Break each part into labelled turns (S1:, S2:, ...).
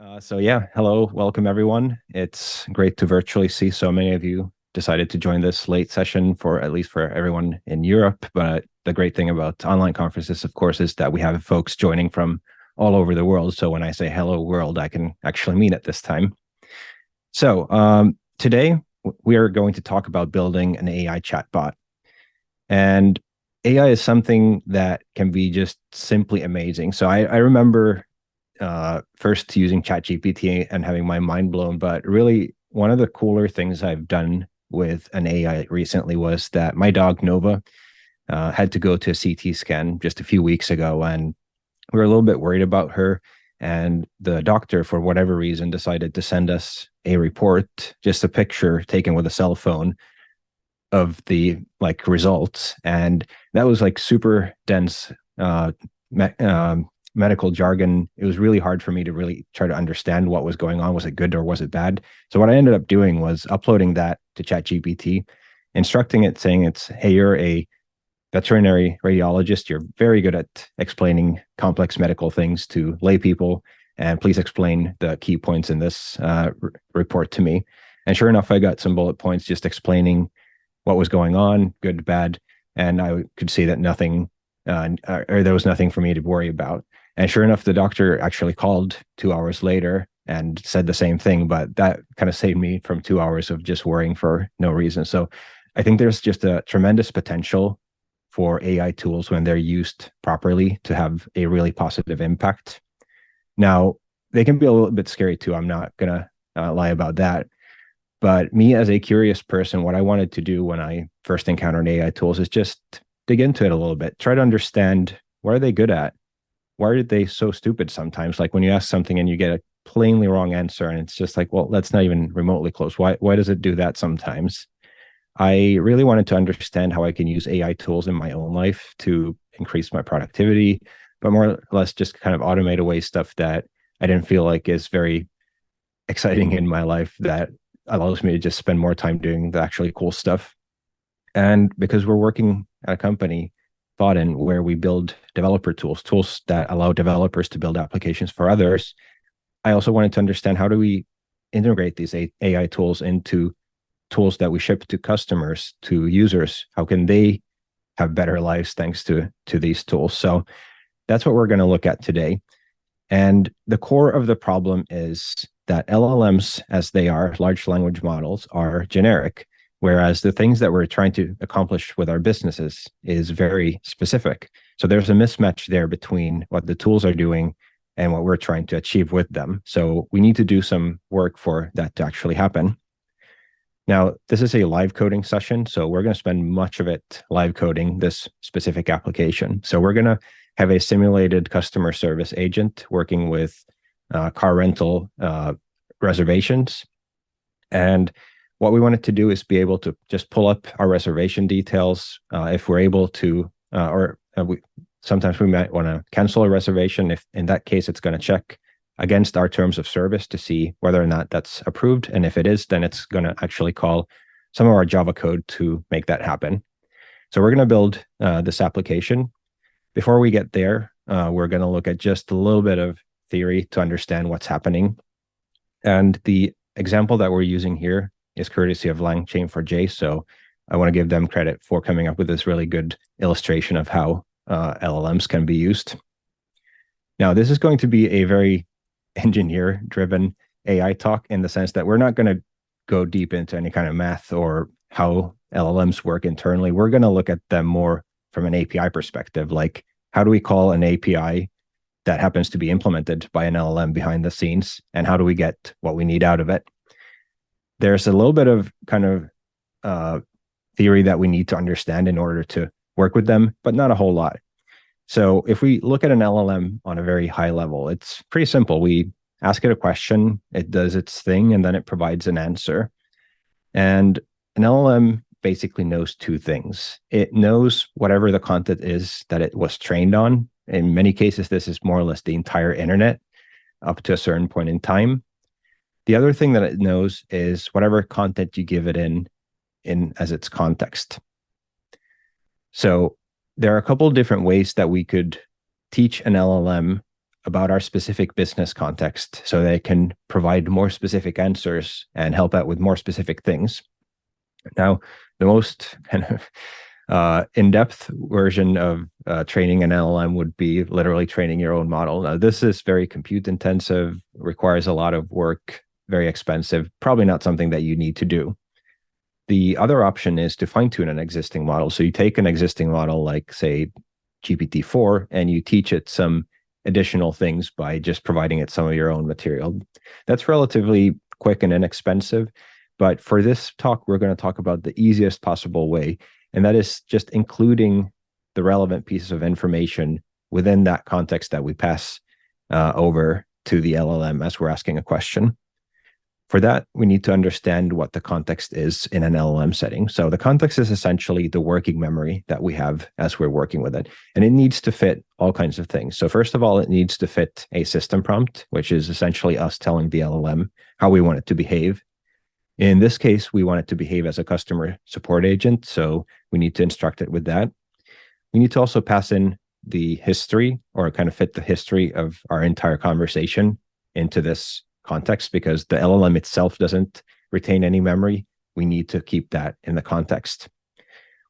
S1: Hello, welcome everyone. It's great to virtually see so many of you decided to join this late session for at least for everyone in Europe. But the great thing about online conferences, of course, is that we have folks joining from all over the world. So when I say hello world, I can actually mean it this time. Today we are going to talk about building an AI chatbot. And AI is something that can be just simply amazing. So I remember first using ChatGPT and having my mind blown. But really, one of the cooler things I've done with an AI recently was that my dog Nova had to go to a CT scan just a few weeks ago, and we were a little bit worried about her. And the doctor, for whatever reason, decided to send us a report, just a picture taken with a cell phone of the results, and that was like super dense medical jargon. It was really hard for me to really try to understand what was going on. Was it good or was it bad? So what I ended up doing was uploading that to ChatGPT, instructing it, saying hey, you're a veterinary radiologist. You're very good at explaining complex medical things to lay people, and please explain the key points in this report to me. And sure enough, I got some bullet points just explaining what was going on, good, bad, and I could see that nothing, or there was nothing for me to worry about. And sure enough, the doctor actually called 2 hours later and said the same thing, but that kind of saved me from 2 hours of just worrying for no reason. So I think there's just a tremendous potential for AI tools when they're used properly to have a really positive impact. Now, they can be a little bit scary too. I'm not going to lie about that. But me as a curious person, what I wanted to do when I first encountered AI tools is just dig into it a little bit, try to understand what are they good at? Why are they so stupid sometimes? Like when you ask something and you get a plainly wrong answer, and it's just like, well, that's not even remotely close. Why does it do that sometimes? I really wanted to understand how I can use AI tools in my own life to increase my productivity, but more or less just kind of automate away stuff that I didn't feel like is very exciting in my life, that allows me to just spend more time doing the actually cool stuff. And because we're working at a company, Thoughtn, where we build developer tools that allow developers to build applications for others, I also wanted to understand how do we integrate these AI tools into tools that we ship to customers, to users. How can they have better lives thanks to these tools? So that's what we're going to look at today. And the core of the problem is that LLMs, as they are, large language models, are generic, whereas the things that we're trying to accomplish with our businesses is very specific. So there's a mismatch there between what the tools are doing and what we're trying to achieve with them. So we need to do some work for that to actually happen. Now, this is a live coding session, so we're going to spend much of it live coding this specific application. So we're going to have a simulated customer service agent working with car rental reservations. And what we wanted to do is be able to just pull up our reservation details if we're able to, sometimes we might want to cancel a reservation. If in that case, it's going to check against our terms of service to see whether or not that's approved. And if it is, then it's going to actually call some of our Java code to make that happen. So we're going to build this application. Before we get there, we're going to look at just a little bit of theory to understand what's happening. And the example that we're using here is courtesy of LangChain4j. So I want to give them credit for coming up with this really good illustration of how LLMs can be used. Now, this is going to be a very engineer-driven AI talk in the sense that we're not going to go deep into any kind of math or how LLMs work internally. We're going to look at them more from an API perspective, like how do we call an API that happens to be implemented by an LLM behind the scenes, and how do we get what we need out of it? There's a little bit of kind of theory that we need to understand in order to work with them, but not a whole lot. So if we look at an LLM on a very high level, it's pretty simple. We ask it a question, it does its thing, and then it provides an answer. And an LLM basically knows two things. It knows whatever the content is that it was trained on. In many cases, this is more or less the entire internet up to a certain point in time. The other thing that it knows is whatever content you give it in as its context. So there are a couple of different ways that we could teach an LLM about our specific business context so they can provide more specific answers and help out with more specific things. Now, the most kind of in-depth version of training an LLM would be literally training your own model. Now, this is very compute intensive, requires a lot of work, very expensive, probably not something that you need to do. The other option is to fine-tune an existing model. So you take an existing model like, say, GPT-4, and you teach it some additional things by just providing it some of your own material. That's relatively quick and inexpensive. But for this talk, we're going to talk about the easiest possible way, and that is just including the relevant pieces of information within that context that we pass over to the LLM as we're asking a question. For that, we need to understand what the context is in an LLM setting. So the context is essentially the working memory that we have as we're working with it. And it needs to fit all kinds of things. So first of all, it needs to fit a system prompt, which is essentially us telling the LLM how we want it to behave. In this case, we want it to behave as a customer support agent. So we need to instruct it with that. We need to also pass in the history, or kind of fit the history of our entire conversation into this context, because the LLM itself doesn't retain any memory. We need to keep that in the context.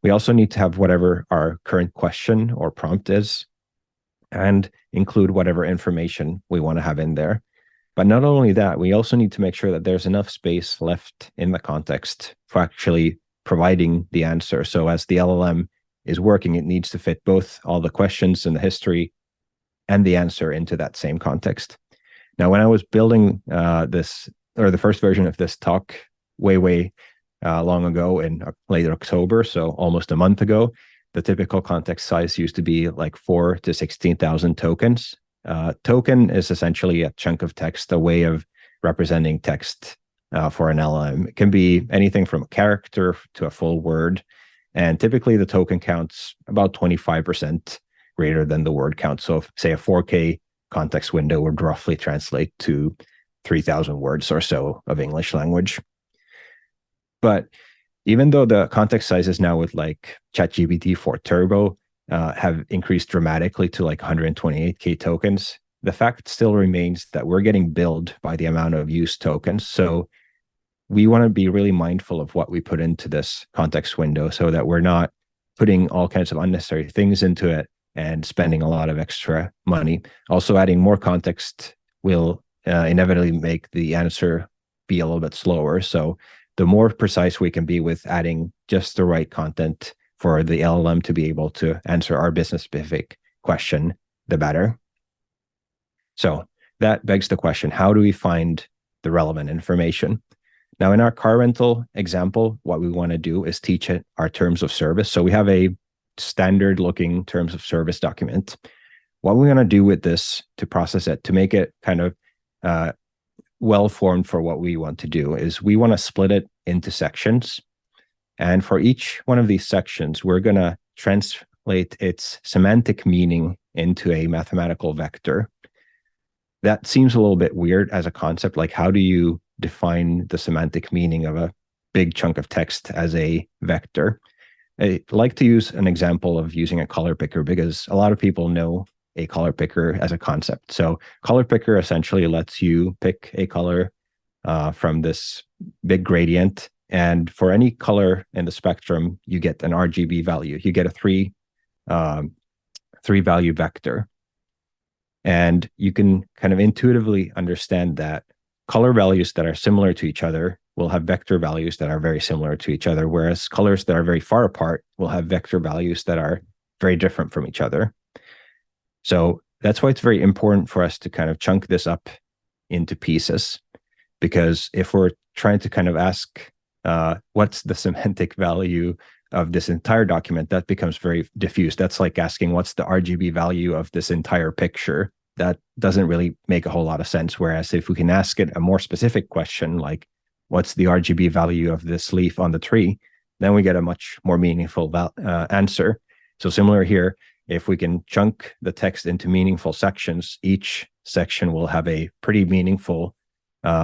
S1: We also need to have whatever our current question or prompt is, and include whatever information we want to have in there. But not only that, we also need to make sure that there's enough space left in the context for actually providing the answer. So as the LLM is working, it needs to fit both all the questions and the history and the answer into that same context. Now, when I was building this, or the first version of this talk way long ago in late October, so almost a month ago, the typical context size used to be like 4,000 to 16,000 tokens. Token is essentially a chunk of text, a way of representing text for an LLM. It can be anything from a character to a full word. And typically the token count's about 25% greater than the word count. So if, say, a 4K context window would roughly translate to 3,000 words or so of English language. But even though the context sizes now with like ChatGPT 4 Turbo have increased dramatically to like 128K tokens, the fact still remains that we're getting billed by the amount of used tokens. So we want to be really mindful of what we put into this context window so that we're not putting all kinds of unnecessary things into it and spending a lot of extra money. Also, adding more context will inevitably make the answer be a little bit slower. So the more precise we can be with adding just the right content for the LLM to be able to answer our business-specific question, the better. So that begs the question, how do we find the relevant information? Now, in our car rental example, what we want to do is teach it our terms of service. So we have a standard looking terms of service document. What we're going to do with this to process it, to make it kind of well-formed for what we want to do, is we want to split it into sections. And for each one of these sections, we're going to translate its semantic meaning into a mathematical vector. That seems a little bit weird as a concept. Like, how do you define the semantic meaning of a big chunk of text as a vector? I like to use an example of using a color picker because a lot of people know a color picker as a concept. So color picker essentially lets you pick a color from this big gradient. And for any color in the spectrum, you get an RGB value. You get a three value vector. And you can kind of intuitively understand that color values that are similar to each other will have vector values that are very similar to each other, whereas colors that are very far apart will have vector values that are very different from each other. So that's why it's very important for us to kind of chunk this up into pieces, because if we're trying to kind of ask what's the semantic value of this entire document, that becomes very diffuse. That's like asking what's the RGB value of this entire picture. That doesn't really make a whole lot of sense. Whereas if we can ask it a more specific question, like what's the RGB value of this leaf on the tree, then we get a much more meaningful answer. So similar here, if we can chunk the text into meaningful sections, each section will have a pretty meaningful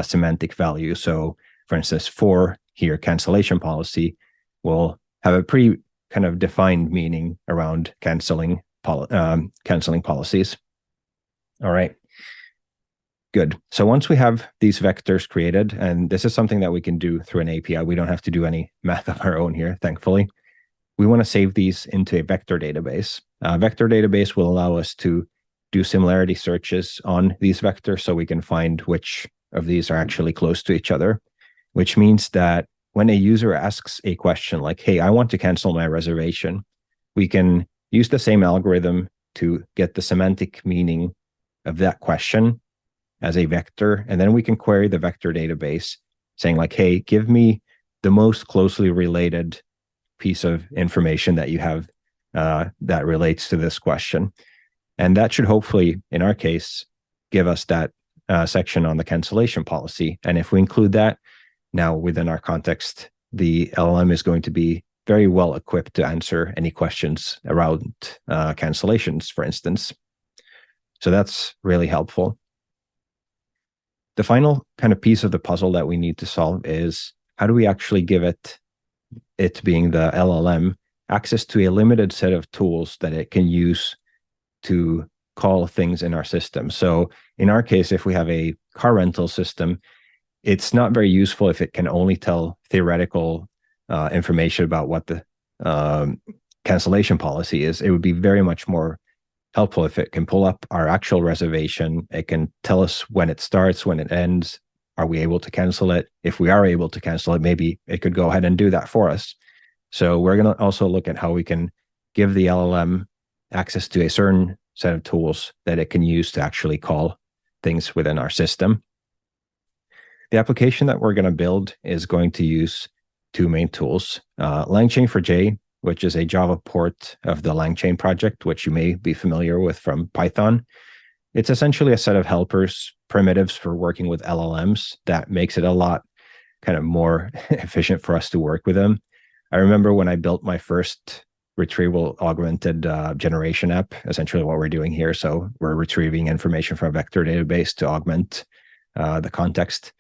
S1: semantic value. So for instance, for here, cancellation policy will have a pretty kind of defined meaning around canceling policies. All right. Good. So once we have these vectors created, and this is something that we can do through an API, we don't have to do any math of our own here, thankfully. We want to save these into a vector database. Vector database will allow us to do similarity searches on these vectors so we can find which of these are actually close to each other, which means that when a user asks a question like, hey, I want to cancel my reservation, we can use the same algorithm to get the semantic meaning of that question as a vector. And then we can query the vector database saying like, hey, give me the most closely related piece of information that you have that relates to this question. And that should hopefully, in our case, give us that section on the cancellation policy. And if we include that, now within our context, the LLM is going to be very well equipped to answer any questions around cancellations, for instance. So that's really helpful. The final kind of piece of the puzzle that we need to solve is how do we actually give it being the LLM, access to a limited set of tools that it can use to call things in our system. So in our case, if we have a car rental system, it's not very useful if it can only tell theoretical information about what the cancellation policy is. It would be very much more helpful if it can pull up our actual reservation. It can tell us when it starts, when it ends. Are we able to cancel it? If we are able to cancel it, maybe it could go ahead and do that for us. So we're going to also look at how we can give the LLM access to a certain set of tools that it can use to actually call things within our system. The application that we're going to build is going to use two main tools, LangChain for J, which is a Java port of the LangChain project, which you may be familiar with from Python. It's essentially a set of helpers, primitives for working with LLMs that makes it a lot kind of more efficient for us to work with them. I remember when I built my first retrieval augmented generation app, essentially what we're doing here. So we're retrieving information from a vector database to augment the context.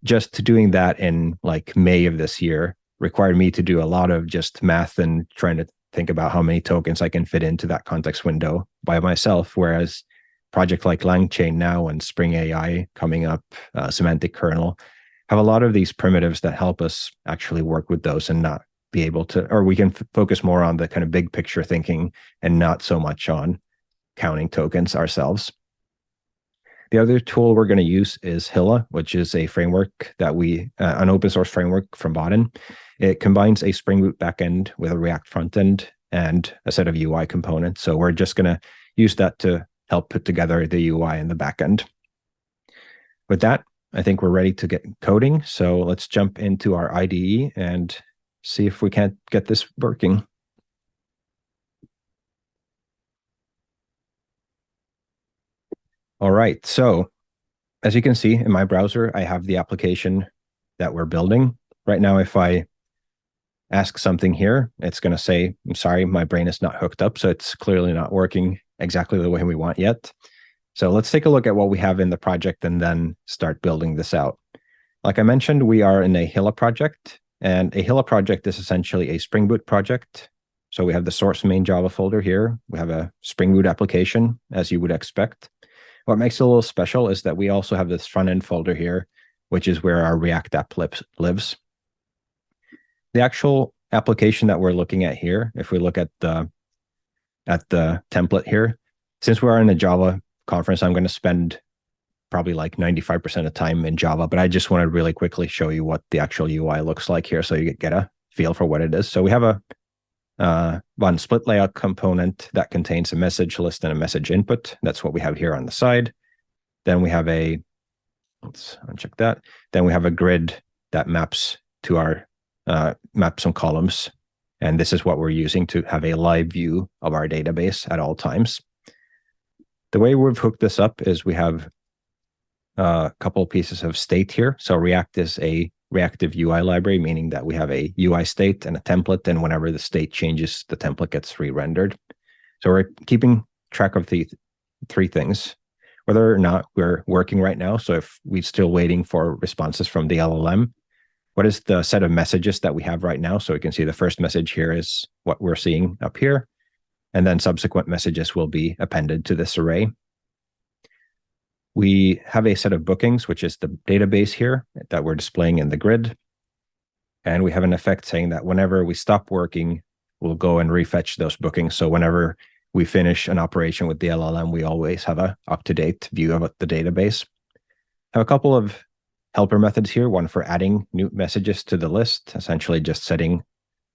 S1: Just doing that in like May of this year required me to do a lot of just math and trying to think about how many tokens I can fit into that context window by myself. Whereas project like LangChain now and Spring AI coming up, semantic kernel, have a lot of these primitives that help us actually work with those and not be able to, or we can focus more on the kind of big picture thinking and not so much on counting tokens ourselves. The other tool we're going to use is Hilla, which is a framework that an open source framework from Boden. It combines a Spring Boot backend with a React frontend and a set of UI components. So we're just going to use that to help put together the UI and the backend. With that, I think we're ready to get coding. So let's jump into our IDE and see if we can't get this working. All right, so as you can see in my browser, I have the application that we're building. Right now, if I ask something here, it's going to say, I'm sorry, my brain is not hooked up, so it's clearly not working exactly the way we want yet. So let's take a look at what we have in the project and then start building this out. Like I mentioned, we are in a Hilla project, and a Hilla project is essentially a Spring Boot project. So we have the source main Java folder here. We have a Spring Boot application, as you would expect. What makes it a little special is that we also have this front-end folder here, which is where our React app lives. The actual application that we're looking at here, if we look at the template here, since we are in a Java conference, I'm going to spend probably like 95% of time in Java, but I just want to really quickly show you what the actual UI looks like here so you get a feel for what it is. So we have one split layout component that contains a message list and a message input. That's what we have here on the side. Then we have let's uncheck that. Then we have a grid that maps to our map some columns. And this is what we're using to have a live view of our database at all times. The way we've hooked this up is we have a couple of pieces of state here. So React is a reactive UI library, meaning that we have a UI state and a template, and whenever the state changes, the template gets re-rendered. So we're keeping track of the three things, whether or not we're working right now. So if we're still waiting for responses from the LLM, what is the set of messages that we have right now? So we can see the first message here is what we're seeing up here, and then subsequent messages will be appended to this array. We have a set of bookings, which is the database here that we're displaying in the grid. And we have an effect saying that whenever we stop working, we'll go and refetch those bookings. So whenever we finish an operation with the LLM, we always have a up-to-date view of the database. I have a couple of helper methods here, one for adding new messages to the list, essentially just setting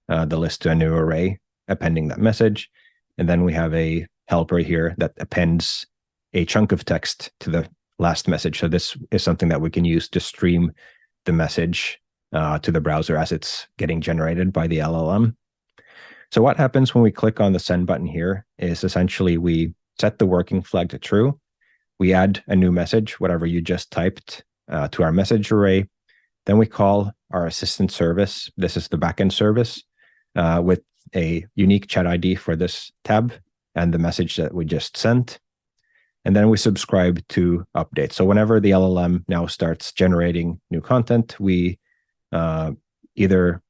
S1: the list to a new array, appending that message. And then we have a helper here that appends a chunk of text to the last message. So this is something that we can use to stream the message to the browser as it's getting generated by the LLM. So what happens when we click on the send button here is essentially we set the working flag to true. We add a new message, whatever you just typed, to our message array. Then we call our assistant service. This is the backend service with a unique chat ID for this tab and the message that we just sent. And then we subscribe to updates. So whenever the LLM now starts generating new content, we either,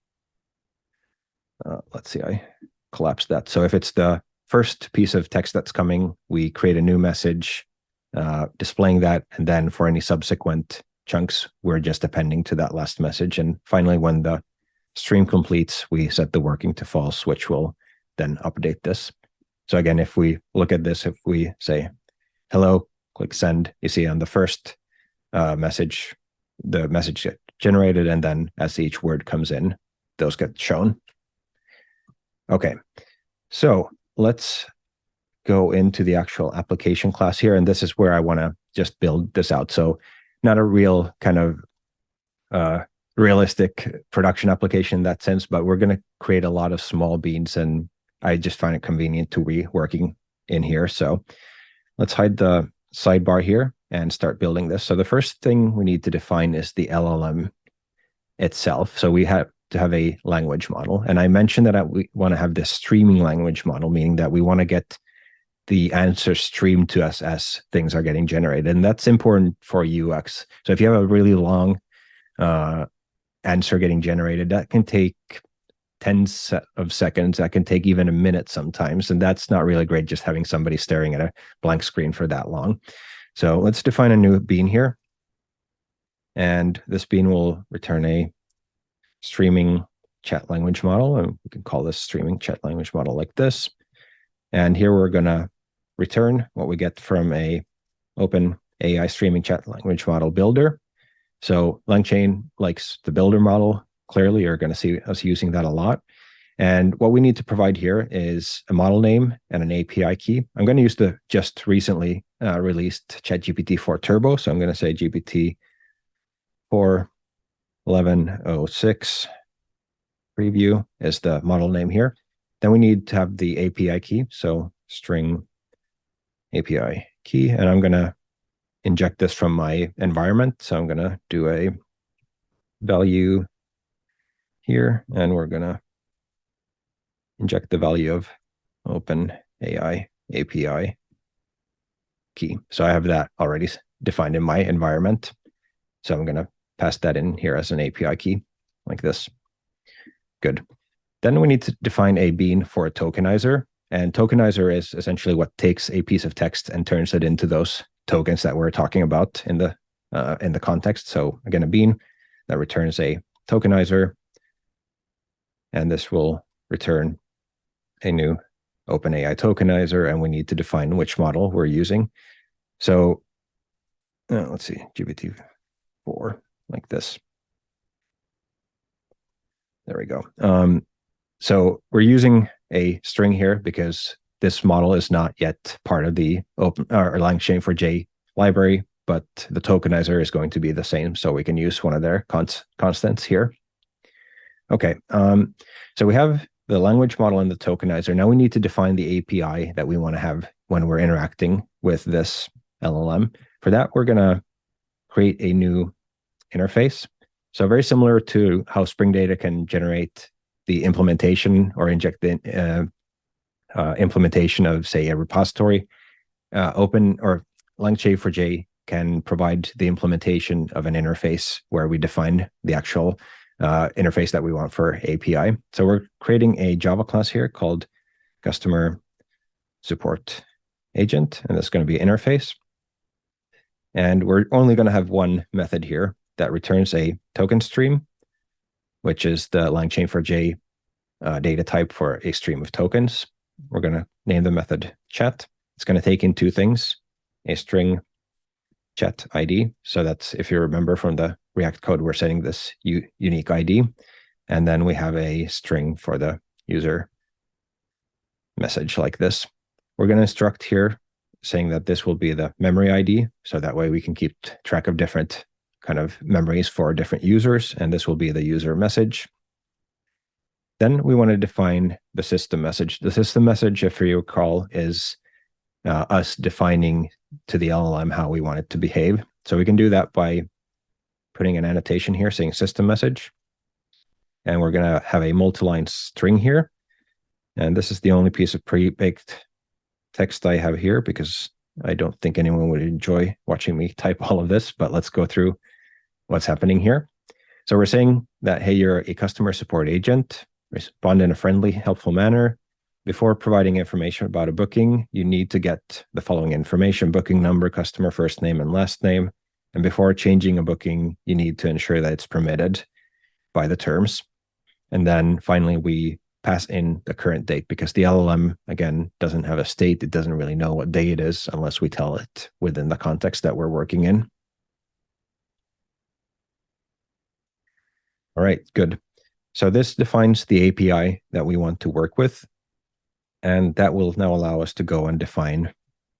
S1: let's see, I collapsed that. So if it's the first piece of text that's coming, we create a new message displaying that. And then for any subsequent chunks, we're just appending to that last message. And finally, when the stream completes, we set the working to false, which will then update this. So again, if we look at this, if we say, hello, click send, you see on the first message, the message gets generated, and then as each word comes in, those get shown. Okay, so let's go into the actual application class here, and this is where I want to just build this out. So not a real kind of realistic production application in that sense, but we're going to create a lot of small beans, and I just find it convenient to be working in here. So let's hide the sidebar here and start building this. So the first thing we need to define is the LLM itself. So we have to have a language model. And I mentioned that we want to have this streaming language model, meaning that we want to get the answer streamed to us as things are getting generated. And that's important for UX. So if you have a really long answer getting generated, that can take tens of seconds. That can take even a minute sometimes. And that's not really great, just having somebody staring at a blank screen for that long. So let's define a new bean here. And this bean will return a streaming chat language model. And we can call this streaming chat language model like this. And here we're going to return what we get from a open AI streaming chat language model builder. So LangChain likes the builder model. Clearly, you're going to see us using that a lot. And what we need to provide here is a model name and an API key. I'm going to use the just recently released ChatGPT 4 Turbo. So I'm going to say GPT 4.11.06 preview is the model name here. Then we need to have the API key. So string API key. And I'm going to inject this from my environment. So I'm going to do a value here, and we're going to inject the value of open AI API key. So I have that already defined in my environment. So I'm going to pass that in here as an API key like this. Good. Then we need to define a bean for a tokenizer. And tokenizer is essentially what takes a piece of text and turns it into those tokens that we're talking about in the context. So again, a bean that returns a tokenizer. And this will return a new OpenAI tokenizer, and we need to define which model we're using. So let's see, GPT-4, like this. There we go. So we're using a string here because this model is not yet part of the open or LangChain for J library, but the tokenizer is going to be the same. So we can use one of their constants here. Okay, so we have the language model and the tokenizer. Now we need to define the API that we want to have when we're interacting with this LLM. For that, we're going to create a new interface. So very similar to how Spring Data can generate the implementation or inject the implementation of, say, a repository, Open or LangChain for J can provide the implementation of an interface where we define the actual interface that we want for API. So we're creating a Java class here called customer support agent, and that's going to be interface. And we're only going to have one method here that returns a token stream, which is the LangChain for J data type for a stream of tokens. We're going to name the method chat. It's going to take in two things, a string chat ID. So that's, if you remember from the React code, we're setting this unique ID. And then we have a string for the user message like this. We're going to instruct here saying that this will be the memory ID. So that way we can keep track of different kind of memories for different users. And this will be the user message. Then we want to define the system message. The system message, if you recall, is us defining to the LLM how we want it to behave. So we can do that by putting an annotation here saying system message. And we're going to have a multi-line string here. And this is the only piece of pre-baked text I have here because I don't think anyone would enjoy watching me type all of this, but let's go through what's happening here. So we're saying that, hey, you're a customer support agent, respond in a friendly, helpful manner. Before providing information about a booking, you need to get the following information: booking number, customer first name and last name. And before changing a booking, you need to ensure that it's permitted by the terms. And then finally, we pass in the current date because the LLM, again, doesn't have a state. It doesn't really know what day it is unless we tell it within the context that we're working in. All right, good. So this defines the API that we want to work with. And that will now allow us to go and define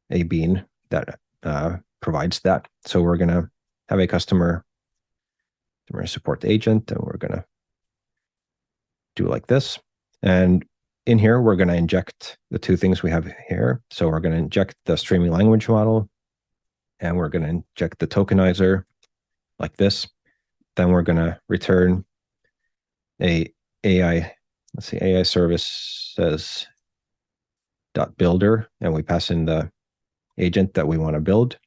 S1: a bean that provides that. So we're going to have a customer support agent, and we're going to do like this. And in here, we're going to inject the two things we have here. So we're going to inject the streaming language model, and we're going to inject the tokenizer like this. Then we're going to return a AI, let's see, AI services dot builder, and we pass in the agent that we want to build.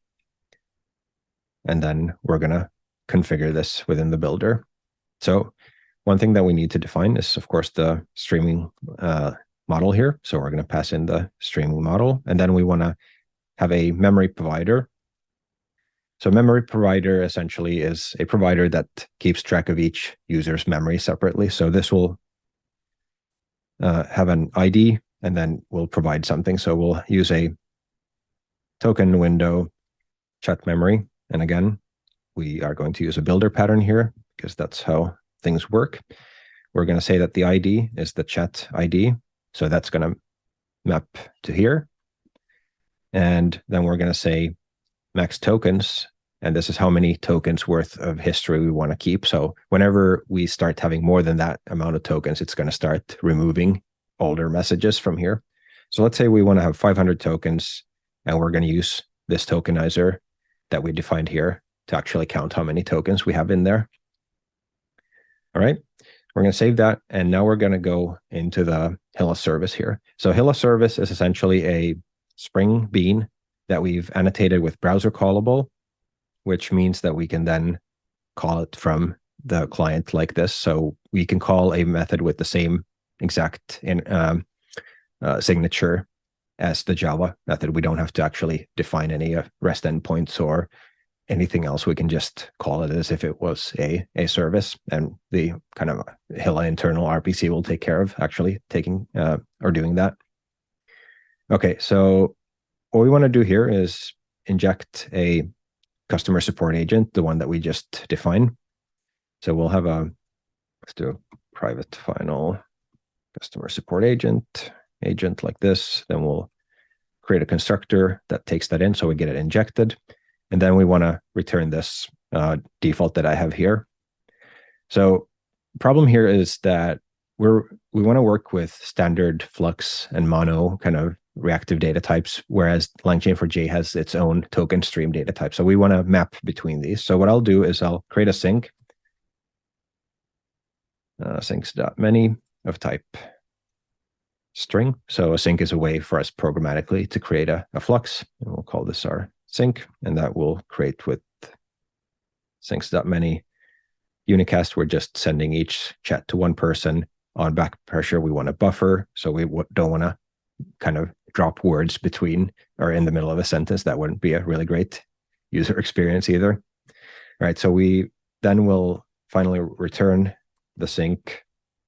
S1: And then we're going to configure this within the builder. So one thing that we need to define is, of course, the streaming model here. So we're going to pass in the streaming model, and then we want to have a memory provider. So memory provider essentially is a provider that keeps track of each user's memory separately. So this will have an ID, and then we'll provide something. So we'll use a token window chat memory. And again, we are going to use a builder pattern here because that's how things work. We're going to say that the ID is the chat ID. So that's going to map to here. And then we're going to say max tokens. And this is how many tokens worth of history we want to keep. So whenever we start having more than that amount of tokens, it's going to start removing older messages from here. So let's say we want to have 500 tokens, and we're going to use this tokenizer that we defined here to actually count how many tokens we have in there. All right, we're going to save that. And now we're going to go into the Hilla service here. So Hilla service is essentially a Spring bean that we've annotated with browser callable, which means that we can then call it from the client like this. So we can call a method with the same exact signature as the Java method. We don't have to actually define any REST endpoints or anything else. We can just call it as if it was a service, and the kind of Hilla internal RPC will take care of actually taking or doing that. Okay, so what we want to do here is inject a customer support agent, the one that we just defined. So we'll have let's do a private final customer support agent like this. Then we'll create a constructor that takes that in, so we get it injected. And then we want to return this default that I have here. So the problem here is that we want to work with standard Flux and Mono kind of reactive data types, whereas LangChain for J has its own token stream data type. So we want to map between these. So what I'll do is I'll create a sync, syncs.many of type string. So a sync is a way for us programmatically to create a flux, and we'll call this our sync, and that will create with syncs.many unicast. We're just sending each chat to one person. On back pressure, we want a buffer, so we don't want to kind of drop words between or in the middle of a sentence. That wouldn't be a really great user experience either. All right, so we then will finally return the sync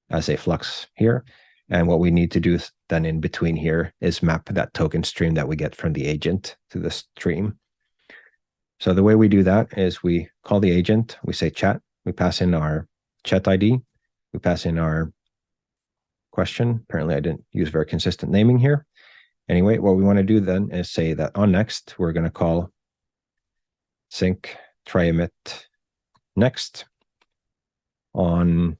S1: as a flux here. And what we need to do then in between here is map that token stream that we get from the agent to the stream. So the way we do that is we call the agent, we say chat, we pass in our chat ID, we pass in our question. Apparently I didn't use very consistent naming here. Anyway, what we want to do then is say that on next, we're going to call sync try emit next. On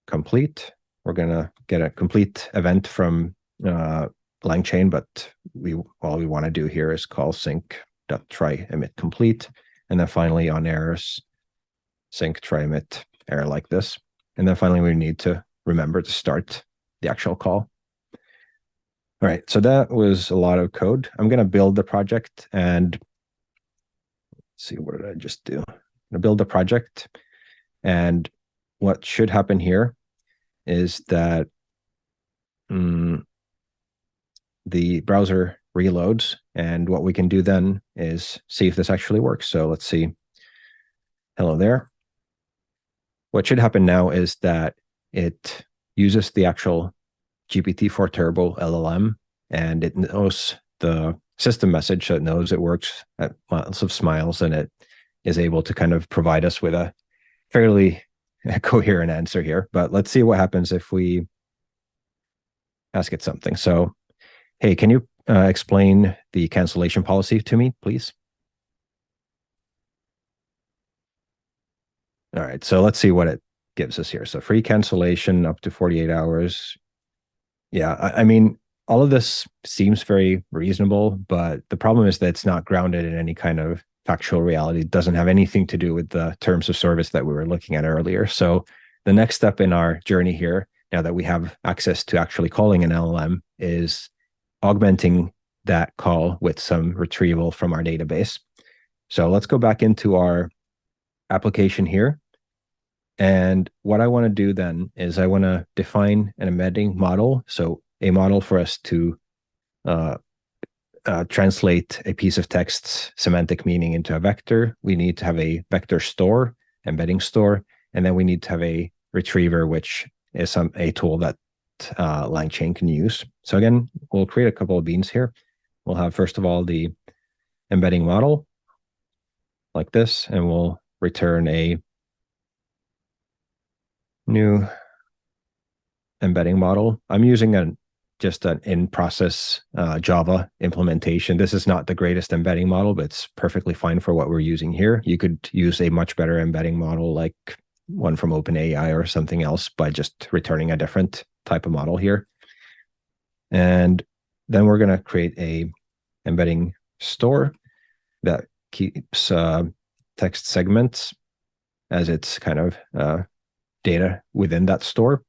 S1: complete, we're going to get a complete event from LangChain, but all we want to do here is call sync.try emit complete. And then finally on errors, sync try emit error like this. And then finally, we need to remember to start the actual call. All right, so that was a lot of code. I'm going to build the project and let's see, what did I just do? I'm going to build the project, and what should happen here is that the browser reloads, and what we can do then is see if this actually works. So let's see. Hello there. What should happen now is that it uses the actual GPT-4 Turbo LLM, and it knows the system message, so it knows it works at miles of smiles, and it is able to kind of provide us with a fairly coherent answer here. But let's see what happens if we ask it something. So, hey, can you explain the cancellation policy to me, please? All right, so let's see what it gives us here. So free cancellation up to 48 hours. Yeah, I mean, all of this seems very reasonable, but the problem is that it's not grounded in any kind of factual reality. It doesn't have anything to do with the terms of service that we were looking at earlier. So the next step in our journey here, now that we have access to actually calling an LLM, is augmenting that call with some retrieval from our database. So let's go back into our application here. And what I want to do then is I want to define an embedding model. So a model for us to translate a piece of text's semantic meaning into a vector. We need to have a vector store, embedding store, and then we need to have a retriever, which is a tool that LangChain can use. So again, we'll create a couple of beans here. We'll have, first of all, the embedding model like this, and we'll return a new embedding model. I'm using just an in-process Java implementation. This is not the greatest embedding model, but it's perfectly fine for what we're using here. You could use a much better embedding model, like one from OpenAI or something else, by just returning a different type of model here. And then we're going to create a embedding store that keeps text segments as its kind of data within that store.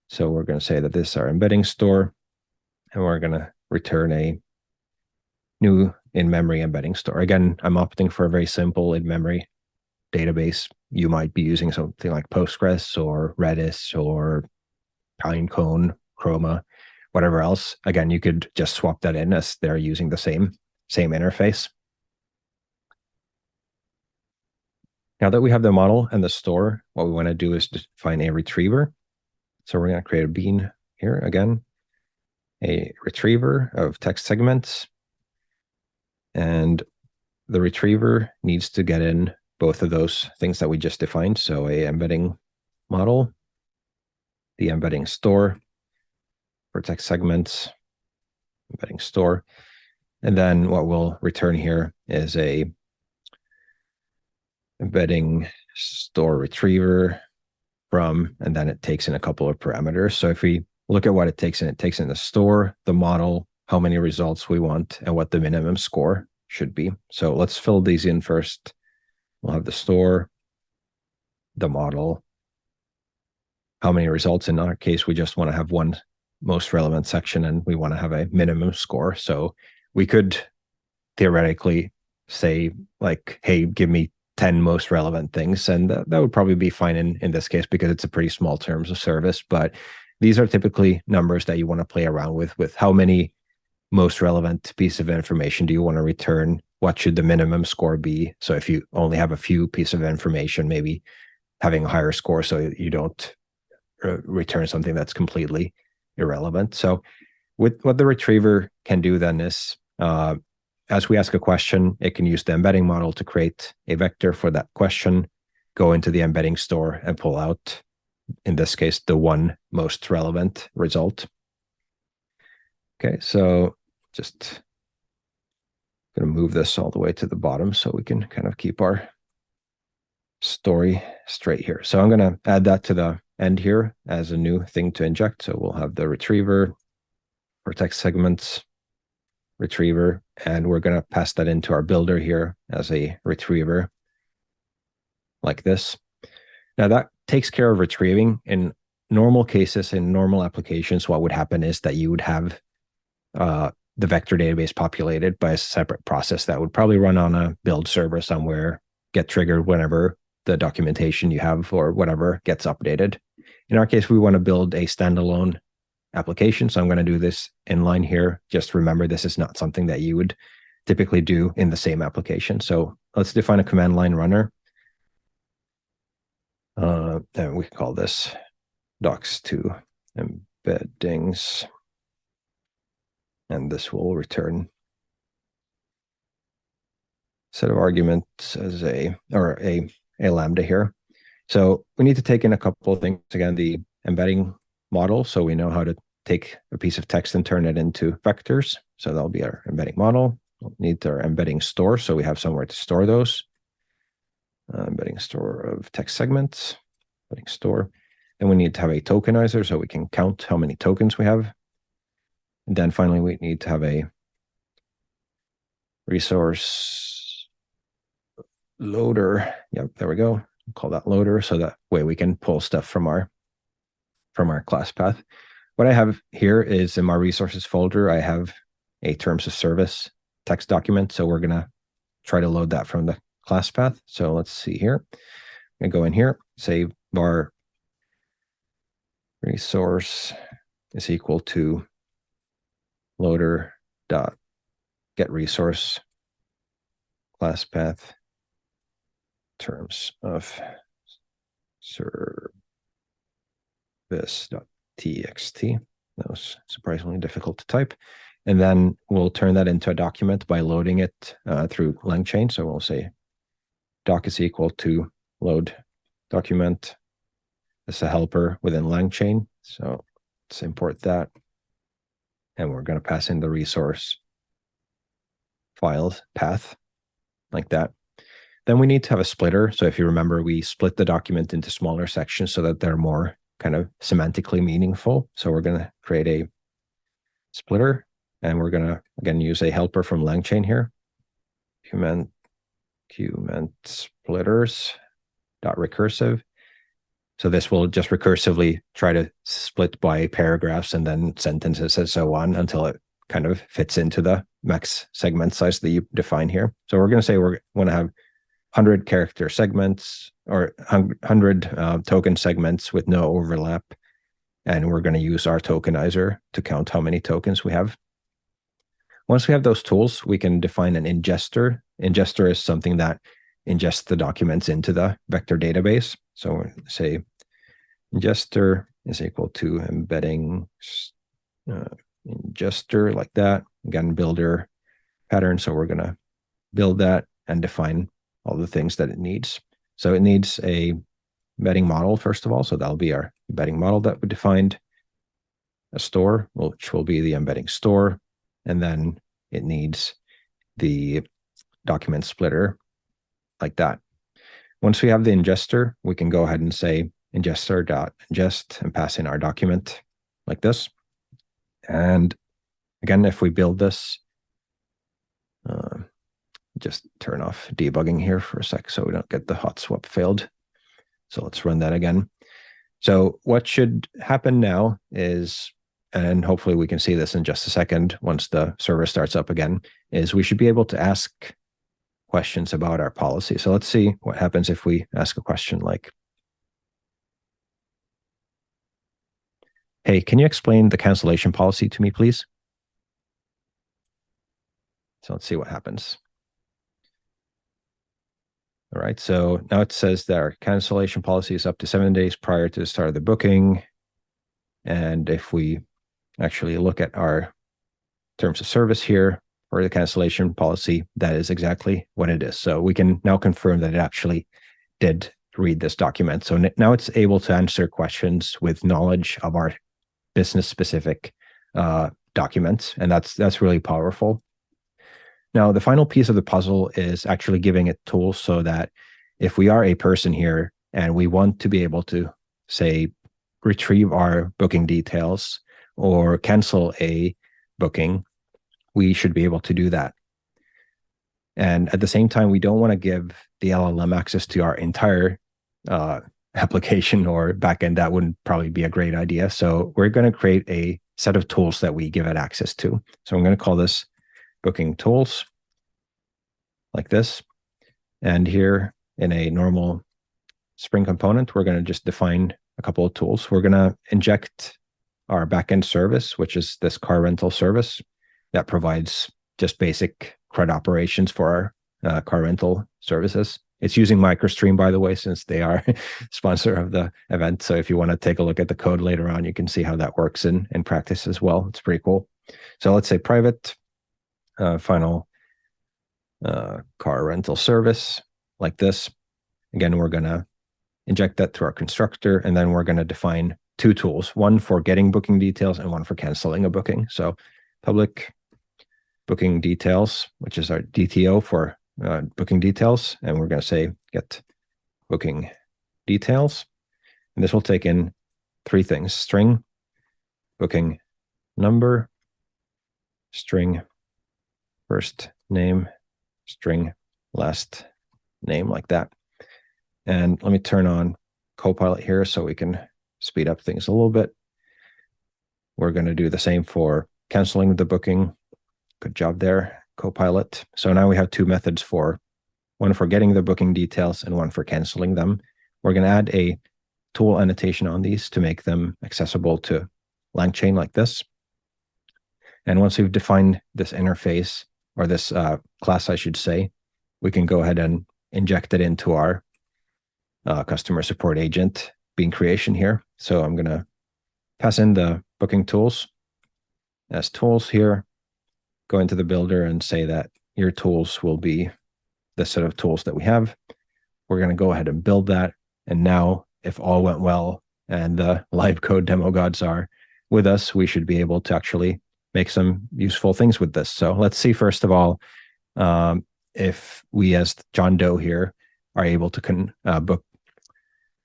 S1: So we're going to say that this is our embedding store, and we're going to return a new in-memory embedding store. Again, I'm opting for a very simple in-memory database. You might be using something like Postgres or Redis or Pinecone, Chroma, whatever else. Again, you could just swap that in as they're using the same interface. Now that we have the model and the store, what we want to do is define a retriever. So we're going to create a bean here again, a retriever of text segments. And the retriever needs to get in both of those things that we just defined. So a embedding model, the embedding store for text segments, embedding store. And then what we'll return here is a embedding store retriever from, and then it takes in a couple of parameters. So if we look at what it takes in the store, the model, how many results we want, and what the minimum score should be. So let's fill these in first. We'll have the store, the model, how many results. In our case, we just want to have one most relevant section, and we want to have a minimum score. So we could theoretically say, like, hey, give me 10 most relevant things, and that would probably be fine in this case because it's a pretty small terms of service. But these are typically numbers that you want to play around with how many most relevant piece of information do you want to return what should the minimum score be. So if you only have a few pieces of information, maybe having a higher score so you don't return something that's completely irrelevant. So with what the retriever can do then is, as we ask a question, it can use the embedding model to create a vector for that question, go into the embedding store and pull out, in this case, the one most relevant result. Okay, so just going to move this all the way to the bottom so we can kind of keep our story straight here. So I'm going to add that to the end here as a new thing to inject. So we'll have the retriever for text segments, retriever, and we're going to pass that into our builder here as a retriever like this. Now that takes care of retrieving. In normal cases, in normal applications, what would happen is that you would have the vector database populated by a separate process that would probably run on a build server somewhere, get triggered whenever the documentation you have or whatever gets updated. In our case, we want to build a standalone application. So I'm going to do this inline here. Just remember, this is not something that you would typically do in the same application. So let's define a command line runner. And we can call this docs to embeddings. And this will return set of arguments as a lambda here. So we need to take in a couple of things. Again, the embedding model, so we know how to take a piece of text and turn it into vectors. So that'll be our embedding model. We'll need our embedding store, so we have somewhere to store those. Embedding store of text segments, embedding store. Then we need to have a tokenizer, so we can count how many tokens we have. And then finally, we need to have a resource loader. Yep, there we go. We'll call that loader, so that way we can pull stuff from our class path. What I have here is in my resources folder, I have a terms of service text document. So we're going to try to load that from the class path. So let's see here. I'm going to go in here, say var resource is equal to loader dot get resource class path terms of service .txt. That was surprisingly difficult to type. And then we'll turn that into a document by loading it through LangChain. So we'll say doc is equal to load document. It's a helper within LangChain. So let's import that. And we're going to pass in the resource files path like that. Then we need to have a splitter. So if you remember, we split the document into smaller sections so that they're more kind of semantically meaningful. So we're going to create a splitter, and we're going to, again, use a helper from LangChain here. Qment splitters dot recursive. So this will just recursively try to split by paragraphs and then sentences and so on until it kind of fits into the max segment size that you define here. So we're going to say we're going to have 100 character segments or 100 token segments with no overlap. And we're going to use our tokenizer to count how many tokens we have. Once we have those tools, we can define an ingester. Ingester is something that ingests the documents into the vector database. So say ingester is equal to embedding ingester like that. Again, builder pattern. So we're going to build that and define all the things that it needs. So it needs a embedding model, first of all. So that'll be our embedding model that we defined. A store, which will be the embedding store. And then it needs the document splitter like that. Once we have the ingester, we can go ahead and say ingester.ingest and pass in our document like this. And again, if we build this, just turn off debugging here for a sec so we don't get the hot swap failed. So let's run that again. So what should happen now is, and hopefully we can see this in just a second once the server starts up again, is we should be able to ask questions about our policy. So let's see what happens if we ask a question like, hey, can you explain the cancellation policy to me, please? So let's see what happens. All right, so now it says that our cancellation policy is up to 7 days prior to the start of the booking. And if we actually look at our terms of service here for the cancellation policy, that is exactly what it is. So we can now confirm that it actually did read this document. So now it's able to answer questions with knowledge of our business specific documents. And that's really powerful. Now, the final piece of the puzzle is actually giving it tools so that if we are a person here and we want to be able to, say, retrieve our booking details or cancel a booking, we should be able to do that. And at the same time, we don't want to give the LLM access to our entire application or backend. That wouldn't probably be a great idea. So we're going to create a set of tools that we give it access to. So I'm going to call this booking tools like this. And here in a normal Spring component, we're going to just define a couple of tools. We're going to inject our backend service, which is this car rental service that provides just basic CRUD operations for our car rental services. It's using MicroStream, by the way, since they are sponsor of the event. So if you want to take a look at the code later on, you can see how that works in practice as well. It's pretty cool. So let's say private final car rental service like this. Again, we're going to inject that to our constructor, and then we're going to define two tools, one for getting booking details and one for canceling a booking. So public booking details, which is our DTO for booking details. And we're going to say get booking details. And this will take in three things: string, booking number, string first name, string last name, like that. And let me turn on Copilot here so we can speed up things a little bit. We're going to do the same for canceling the booking. Good job there, Copilot. So now we have two methods, for one for getting the booking details and one for canceling them. We're going to add a tool annotation on these to make them accessible to LangChain like this. And once we've defined this interface, or this class, I should say, we can go ahead and inject it into our customer support agent being creation here. So I'm going to pass in the booking tools as tools here, go into the builder and say that your tools will be the set of tools that we have. We're going to go ahead and build that. And now, if all went well and the live code demo gods are with us, we should be able to actually make some useful things with this. So let's see, first of all, if we as John Doe here are able to book.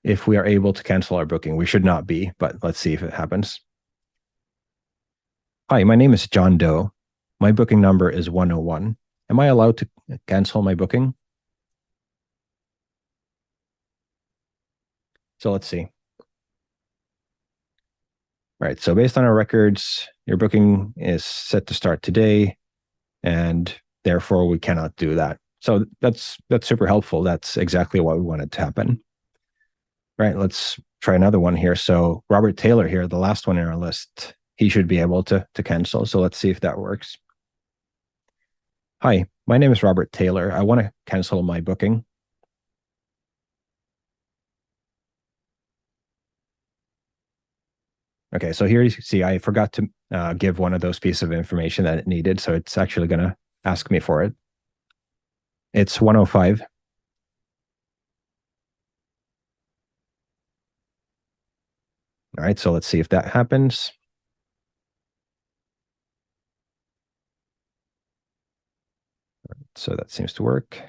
S1: If we are able to cancel our booking, we should not be, but let's see if it happens. Hi, my name is John Doe. My booking number is 101. Am I allowed to cancel my booking? So let's see. Right, so based on our records, your booking is set to start today, and therefore we cannot do that. So that's super helpful. That's exactly what we wanted to happen. Right, let's try another one here. So Robert Taylor here, the last one in our list, he should be able to cancel. So let's see if that works. Hi, my name is Robert Taylor. I want to cancel my booking. Okay, so here you see I forgot to give one of those pieces of information that it needed. So it's actually going to ask me for it. It's 105. All right, so let's see if that happens. So that seems to work.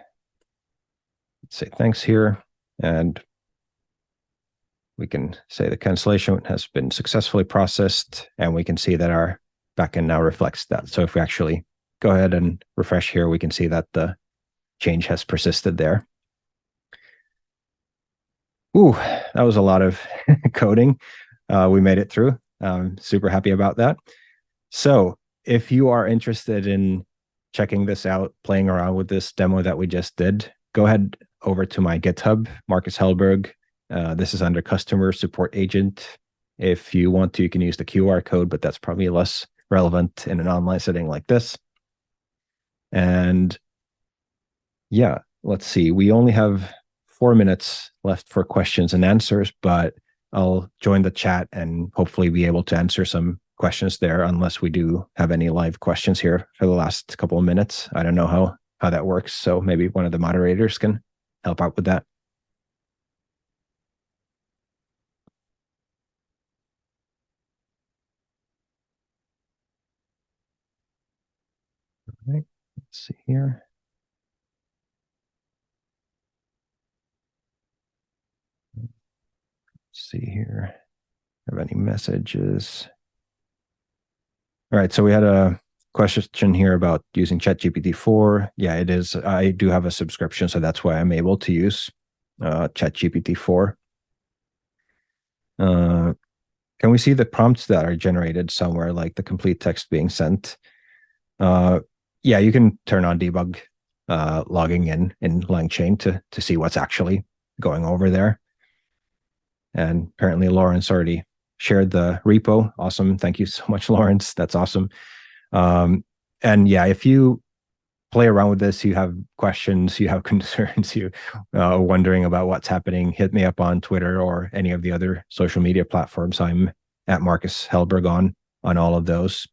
S1: Let's say thanks here, and we can say the cancellation has been successfully processed, and we can see that our backend now reflects that. So if we actually go ahead and refresh here, we can see that the change has persisted there. Ooh, that was a lot of coding. We made it through. Super happy about that. So if you are interested in checking this out, playing around with this demo that we just did, go ahead over to my GitHub, Marcus Hellberg. This is under Customer Support Agent. If you want to, you can use the QR code, but that's probably less relevant in an online setting like this. And yeah, let's see. We only have 4 minutes left for questions and answers, but I'll join the chat and hopefully be able to answer some questions there, unless we do have any live questions here for the last couple of minutes. I don't know how that works, so maybe one of the moderators can help out with that. All right, let's see here. Let's see here. Have any messages? All right, so we had a question here about using ChatGPT 4. Yeah, it is. I do have a subscription, so that's why I'm able to use ChatGPT 4. Can we see the prompts that are generated somewhere, like the complete text being sent? Yeah, you can turn on debug logging in LangChain to see what's actually going over there. And apparently Lawrence already shared the repo. Awesome. Thank you so much, Lawrence. That's awesome. And yeah, if you play around with this, you have questions, you have concerns, you wondering about what's happening, hit me up on Twitter or any of the other social media platforms. I'm at Marcus Hellberg on all of those.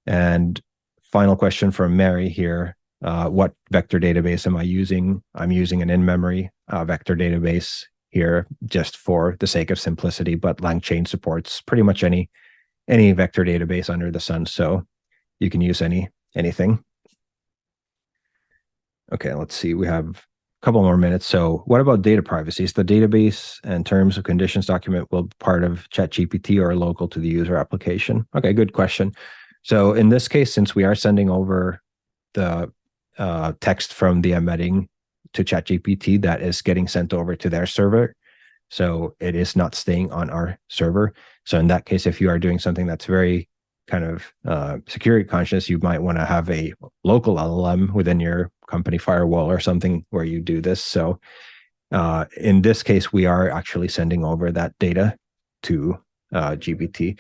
S1: And final question from Mary here. What vector database am I using? I'm using an in-memory vector database here just for the sake of simplicity, but LangChain supports pretty much any vector database under the sun, so you can use anything. Okay, let's see. We have a couple more minutes. So what about data privacy? Is the database and terms of conditions document will be part of ChatGPT or local to the user application? Okay, good question. So in this case, since we are sending over the text from the embedding to ChatGPT, that is getting sent over to their server. So it is not staying on our server. So in that case, if you are doing something that's very kind of security conscious, you might want to have a local LLM within your company firewall or something where you do this. So in this case, we are actually sending over that data to GPT.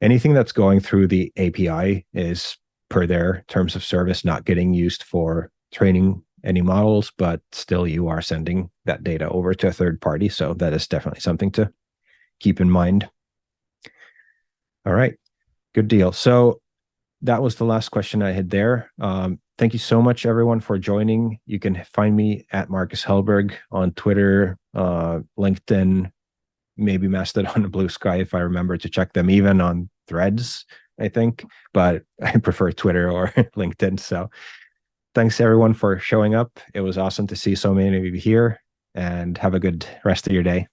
S1: Anything that's going through the API is, per their terms of service, not getting used for training any models, but still you are sending that data over to a third party. So that is definitely something to keep in mind. All right, good deal. So that was the last question I had there. Thank you so much, everyone, for joining. You can find me at Marcus Hellberg on Twitter, LinkedIn, maybe Mastodon and Blue Sky if I remember to check them, even on Threads, I think, but I prefer Twitter or LinkedIn. So thanks everyone for showing up. It was awesome to see so many of you here, and have a good rest of your day.